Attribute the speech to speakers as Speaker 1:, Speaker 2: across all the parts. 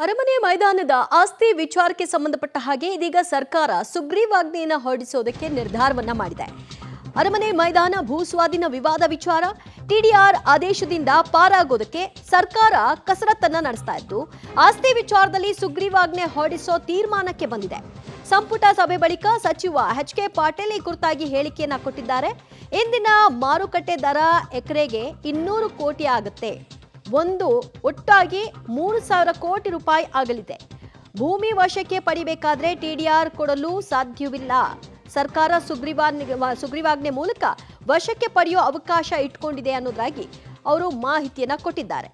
Speaker 1: ಅರಮನೆ ಮೈದಾನದ ಆಸ್ತಿ ವಿಚಾರಕ್ಕೆ ಸಂಬಂಧಪಟ್ಟ ಹಾಗೆ ಇದೀಗ ಸರ್ಕಾರ ಸುಗ್ರೀವಾಜ್ಞೆಯನ್ನು ಹೊರಡಿಸೋದಕ್ಕೆ ನಿರ್ಧಾರವನ್ನ ಮಾಡಿದೆ. ಅರಮನೆ ಮೈದಾನ ಭೂಸ್ವಾಧೀನ ವಿವಾದ ವಿಚಾರ ಟಿಡಿಆರ್ ಆದೇಶದಿಂದ ಪಾರಾಗೋದಕ್ಕೆ ಸರ್ಕಾರ ಕಸರತ್ತನ್ನ ನಡೆಸ್ತಾ ಇದ್ದು, ಆಸ್ತಿ ವಿಚಾರದಲ್ಲಿ ಸುಗ್ರೀವಾಜ್ಞೆ ಹೊರಡಿಸೋ ತೀರ್ಮಾನಕ್ಕೆ ಬಂದಿದೆ. ಸಂಪುಟ ಸಭೆ ಬಳಿಕ ಸಚಿವ ಎಚ್.ಕೆ. ಪಾಟೀಲ್ ಈ ಕುರಿತಾಗಿ ಹೇಳಿಕೆಯನ್ನ ಕೊಟ್ಟಿದ್ದಾರೆ. ಇಂದಿನ ಮಾರುಕಟ್ಟೆ ದರ ಎಕರೆಗೆ 200 ಕೋಟಿ ಆಗುತ್ತೆ. ಒಟ್ಟಾಗಿ 3,000 ಕೋಟಿ ರೂಪಾಯಿ ಆಗಲಿದೆ. ಭೂಮಿ ವಶಕ್ಕೆ ಪಡಿಬೇಕಾದ್ರೆ ಟಿಡಿಆರ್ ಕೊಡಲು ಸಾಧ್ಯವಿಲ್ಲ. ಸರ್ಕಾರ ಸುಗ್ರೀವಾಜ್ಞೆ ಮೂಲಕ ವಶಕ್ಕೆ ಪಡೆಯುವ ಅವಕಾಶ ಇಟ್ಕೊಂಡಿದೆ ಅನ್ನೋದಾಗಿ ಅವರು ಮಾಹಿತಿಯನ್ನ ಕೊಟ್ಟಿದ್ದಾರೆ.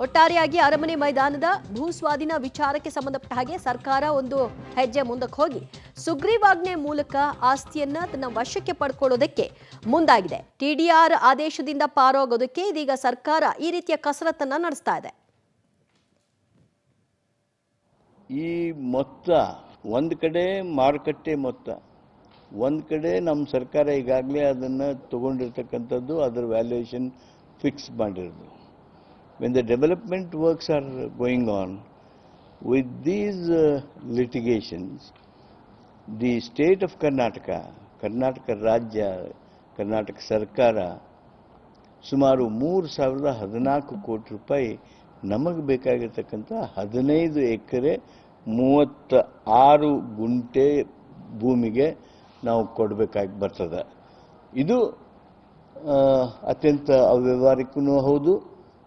Speaker 1: ಒಟ್ಟಾರೆಯಾಗಿ ಅರಮನೆ ಮೈದಾನದ ಭೂಸ್ವಾಧೀನ ವಿಚಾರಕ್ಕೆ ಸಂಬಂಧಪಟ್ಟ ಹಾಗೆ ಸರ್ಕಾರ ಒಂದು ಹೆಜ್ಜೆ ಮುಂದಕ್ಕೆ ಹೋಗಿ ಸುಗ್ರೀವಾಜ್ಞೆ ಮೂಲಕ ಆಸ್ತಿಯನ್ನ ತನ್ನ ವಶಕ್ಕೆ ಪಡ್ಕೊಳ್ಳೋದಕ್ಕೆ ಮುಂದಾಗಿದೆ. ಟಿಡಿಆರ್ ಆದೇಶದಿಂದ ಪಾರಾಗೋದಕ್ಕೆ ಇದೀಗ ಸರ್ಕಾರ ಈ ರೀತಿಯ ಕಸರತ್ತನ್ನ ನಡೆಸ್ತಾ ಇದೆ.
Speaker 2: ಈ ಮೊತ್ತ ಒಂದು ಕಡೆ ಮಾರುಕಟ್ಟೆ ಮೊತ್ತ, ಒಂದು ಕಡೆ ನಮ್ಮ ಸರ್ಕಾರ ಈಗಾಗಲೇ ಅದನ್ನು ತಗೊಂಡಿರ್ತಕ್ಕಂಥದ್ದು, ಅದರ ವ್ಯಾಲ್ಯೂಯೇಷನ್ ಫಿಕ್ಸ್ ಮಾಡಿರೋದು. When the development works are going on with these litigations, the state of Karnataka ರಾಜ್ಯ, ಕರ್ನಾಟಕ ಸರ್ಕಾರ ಸುಮಾರು 3,014 ಕೋಟಿ ರೂಪಾಯಿ ನಮಗೆ ಬೇಕಾಗಿರ್ತಕ್ಕಂಥ 15 ಎಕರೆ 36 ಗುಂಟೆ ಭೂಮಿಗೆ ನಾವು ಕೊಡಬೇಕಾಗಿ ಬರ್ತದೆ. ಇದು ಅತ್ಯಂತ ಅವ್ಯವಹಾರಿಕನೂ ಹೌದು,